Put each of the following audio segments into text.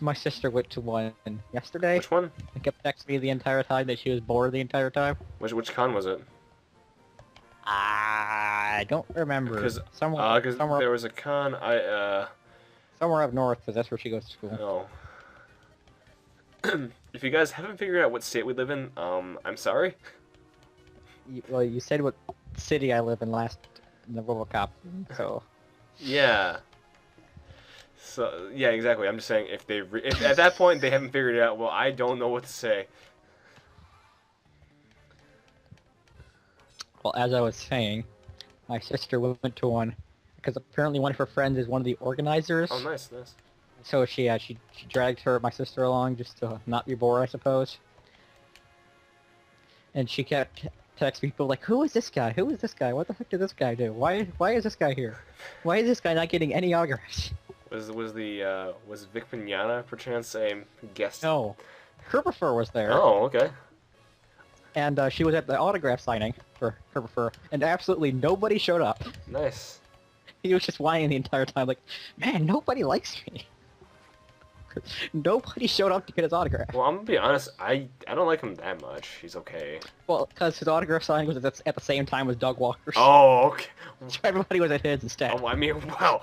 My sister went to one yesterday. Which one? And kept texting me the entire time that she was bored the entire time. Which con was it? I don't remember. Because Somewhere there was a con. somewhere up north, because that's where she goes to school. Oh. If you guys haven't figured out what state we live in, I'm sorry. Well, you said what city I live in last in the RoboCop, so Yeah. So yeah, exactly. I'm just saying if at that point they haven't figured it out, well, I don't know what to say. well, as I was saying, my sister went to one because apparently one of her friends is one of the organizers. Oh, nice, nice. So she dragged my sister along just to not be bored, I suppose. And she kept texting people like, "Who is this guy? Who is this guy? What the heck did this guy do? Why is this guy here? Why is this guy not getting any autographs?" Was Vic Mignogna perchance a guest? No, Herbifer was there. Oh, okay. And she was at the autograph signing for Herbifer, and absolutely nobody showed up. Nice. He was just whining the entire time, like, "Man, nobody likes me." Nobody showed up to get his autograph. Well, I'm gonna be honest. I don't like him that much. He's okay. Well, because his autograph signing was at the same time as Doug Walker's. Oh, okay. So everybody was at his instead. Oh, I mean, wow.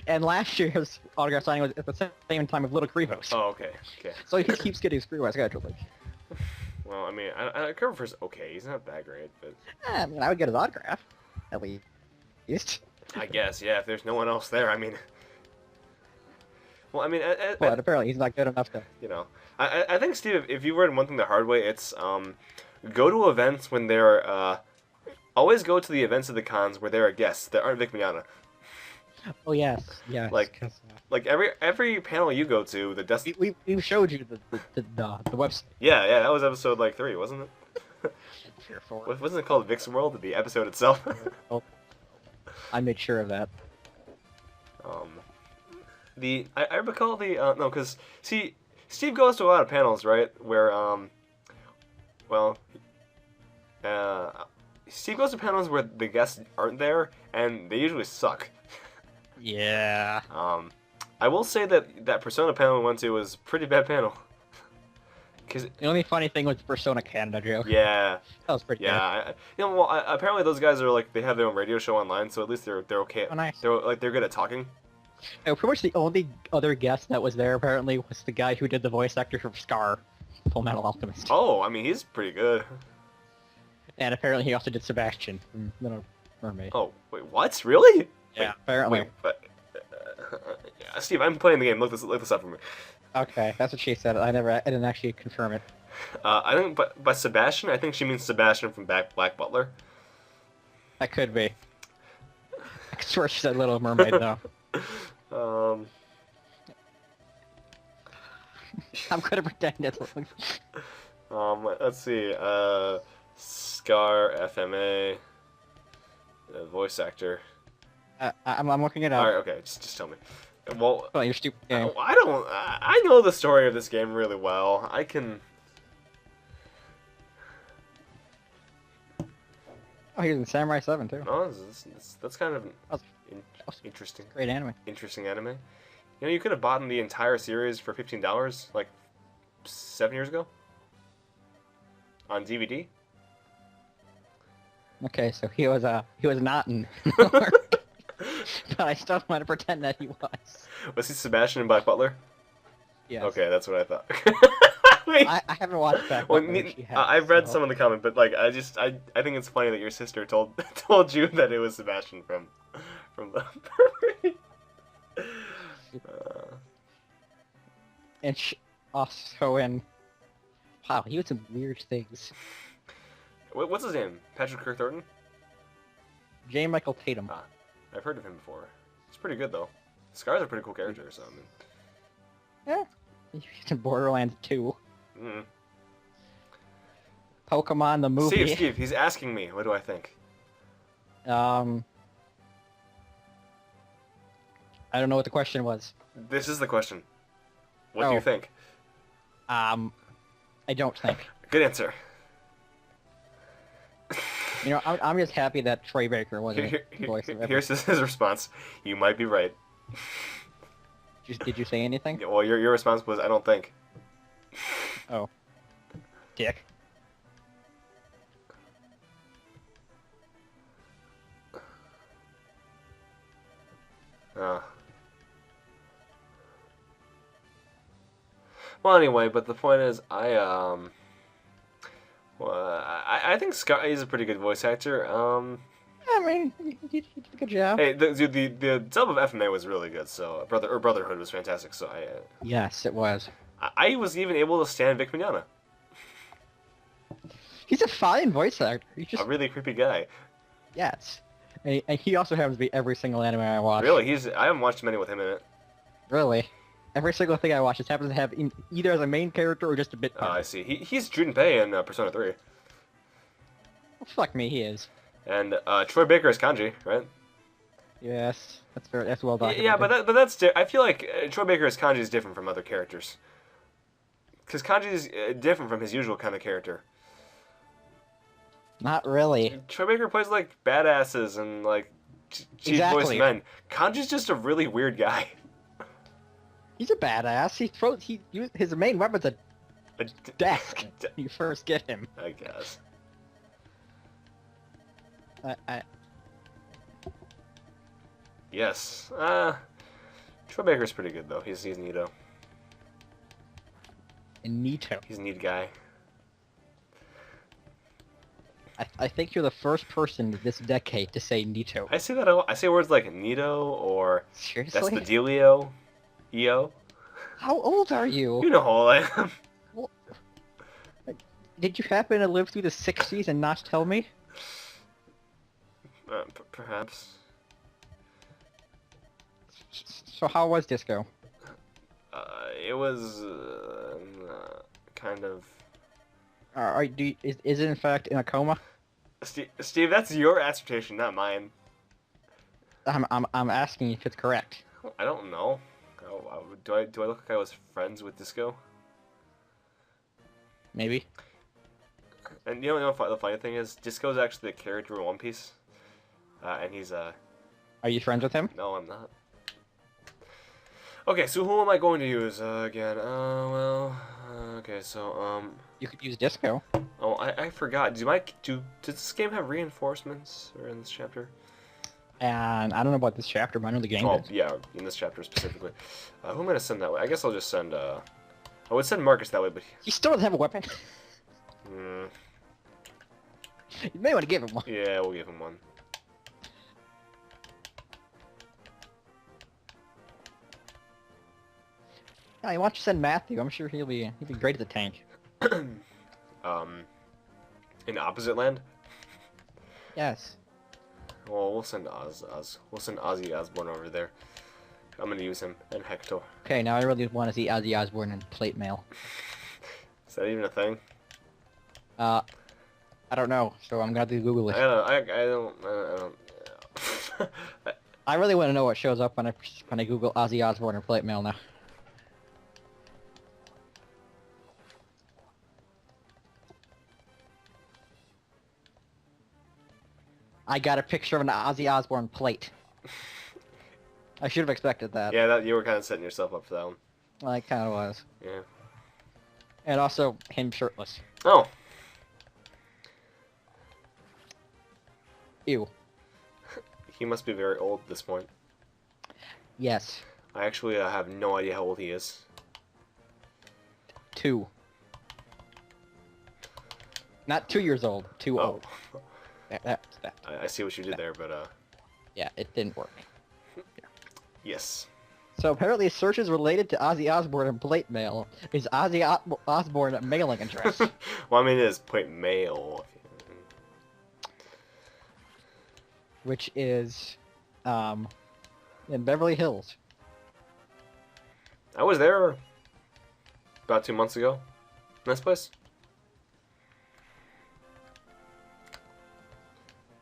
And last year's autograph signing was at the same time as Little Krivos. Oh, okay. Okay. So he just keeps getting screwed by schedule. Well, I mean, Kerber's okay. He's not that great, but I mean, I would get his autograph, at least. I guess, yeah. If there's no one else there, I mean. Well, I mean, But apparently he's not good enough to. you know, I think Steve, if you learned one thing the hard way, it's go to events when there are always go to the events of the cons where there are guests that aren't Vic Mignogna. Oh yes. Like, like every panel you go to, the dust. we showed you the website. Yeah, that was episode like 3, wasn't it? 3 or 4. Wasn't it called Vic's World? The episode itself. Oh, I made sure of that. I recall the no, because see, Steve goes to a lot of panels, right? Where Steve goes to panels where the guests aren't there, and they usually suck. Yeah. I will say that Persona panel we went to was a pretty bad panel. Cause The only funny thing was the Persona Canada joke. yeah, That was pretty good. apparently those guys are like they have their own radio show online, so at least they're okay. Oh, nice. They're good at talking. Pretty much the only other guest that was there apparently was the guy who did the voice actor for Scar, Full Metal Alchemist. Oh, I mean he's pretty good. And apparently he also did Sebastian from Little Mermaid. Oh wait, what? Really? Yeah, Wait, apparently. Wait, but yeah, Steve, I'm playing the game. Look this up for me. Okay, that's what she said. I didn't actually confirm it. I think, but by Sebastian, I think she means Sebastian from Black Butler. That could be. I swear she said Little Mermaid though. I'm gonna pretend it's. Let's see. Scar FMA, voice actor. I'm looking it All right, up. okay, just tell me. Well, Oh, you're stupid game. I don't. I know the story of this game really well. I can. Oh, he's in Samurai 7 too. No, that's kind of That's interesting. great anime. Interesting anime. You know, you could have bought the entire series for $15, like 7 years ago, on DVD. Okay, so he was not in. But I still want to pretend that he was. Was he Sebastian in Black Butler? Yes. Okay, that's what I thought. Wait. I haven't watched that. Well, I've read some of the comment, but like I think it's funny that your sister told you that it was Sebastian from the. And also in. Wow, he was in weird things. What's his name? Patrick Kirk-Thornton? J. Michael Tatum. Ah, I've heard of him before. He's pretty good though. Scar's a pretty cool character, so I mean. Yeah. He's in Borderlands 2. Mm. Pokemon the movie. Steve, he's asking me. What do I think? I don't know what the question was. This is the question. What do Oh. you think? I don't think. Good answer. You know, I'm just happy that Troy Baker wasn't the voice of it. Here's his response. You might be right. Did you say anything? Yeah, well, your response was, I don't think. Oh, dick. Uh. Well, anyway, but the point is, I think Scott is a pretty good voice actor. I mean, you did a good job. Hey, the dub of FMA was really good. So Brotherhood was fantastic. So Yes, it was. I was even able to stand Vic Mignogna, He's a fine voice actor. He's a just really creepy guy. yes, and he also happens to be every single anime I watch. Really, I haven't watched many with him in it. Really, every single thing I watch just happens to have either as a main character or just a bit part. I see. He's Junpei in Persona 3, Well, fuck me, he is. and Troy Baker is Kanji, right? Yes, that's well documented. Yeah, but that's I feel like Troy Baker as Kanji is different from other characters. Because Kanji is different from his usual kind of character. Not really. Troy Baker plays like badasses and like chief voice Exactly. men. Kanji's just a really weird guy. He's a badass. His main weapon's a desk. when you first get him. I guess. Yes. Troy Baker's pretty good though. He's Nito. And Nito. He's a neat guy. I think you're the first person this decade to say Nito. I say that I say words like Nito or Seriously? that's the dealio. EO. How old are You you? know how old I am. Did you happen to live through the 60s and not tell me? Perhaps. So how was disco? It was kind of. Is it in fact in a coma? Steve, that's your assertion, not mine. I'm asking if it's correct. I don't know. Do I look like I was friends with Disco? Maybe. And you know the funny thing is, Disco's actually the character in One Piece, and he's Are you friends with him? no, I'm not. Okay, so who am I going to use again? Okay, so You could use disco. oh, I forgot. Does this game have reinforcements or in this chapter? And I don't know about this chapter, but I know the game Oh, did. yeah, in this chapter specifically. Who am I gonna send that way? I guess I'll just send. I would send Marcus that way, but He still doesn't have a weapon. mm, You may want to give him one. yeah, we'll give him one. Yeah, why don't you send Matthew? I'm sure he'll be great at the tank. In opposite land. Yes. Well, we'll send we'll send Ozzy Osbourne over there. I'm gonna use him and Hector. Okay, now I really want to see Ozzy Osbourne in plate mail. Is that even a thing? I don't know, so I'm gonna have to Google I it. don't. I really want to know what shows up when I Google Ozzy Osbourne or plate mail now. I got a picture of an Ozzy Osbourne plate. I should have expected that. Yeah, you were kind of setting yourself up for that one. I kind of was. Yeah. And also him shirtless. Oh. Ew. He must be very old at this point. Yes. I actually have no idea how old he is. 2. Not 2 years old. Too Oh. old. That. I see what you did there, but Yeah, it didn't work. yes. So apparently searches related to Ozzy Osbourne and plate mail is Ozzy Osbourne mailing address. Well, I mean, it is point mail. Which is in Beverly Hills. I was there about 2 months ago. Nice place.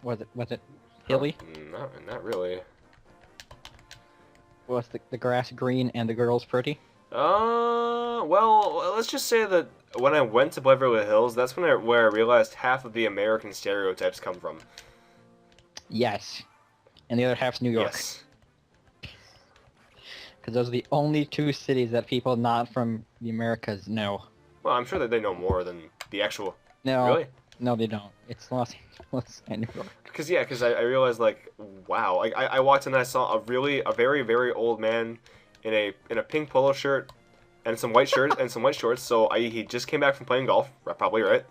Was it hilly? Not really. Was the grass green and the girls pretty? Well, let's just say that when I went to Beverly Hills, that's where I realized half of the American stereotypes come from. Yes. And the other half's New York. Yes. because those are the only two cities that people not from the Americas know. Well, I'm sure that they know more than the actual. No, Really? no, they don't. It's Los Angeles and New York. Because I realized like, wow, like I walked in and I saw a very very old man in a pink polo shirt and some white shirt and some white shorts. So he just came back from playing golf, probably right.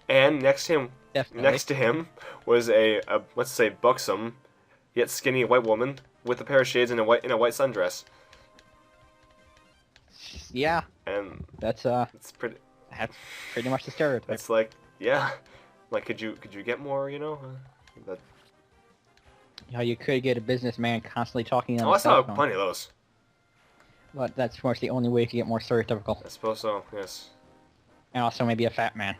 And Definitely. next to him was a let's say buxom yet skinny white woman with a pair of shades and a white sundress. Yeah, And that's it's pretty. that's pretty much the stereotype. It's like, yeah, like could you get more, you know? That, You know, you could get a businessman constantly talking on I his saw cell phone, plenty of those. but that's pretty much the only way to get more stereotypical. I suppose so. Yes. And also maybe a fat man.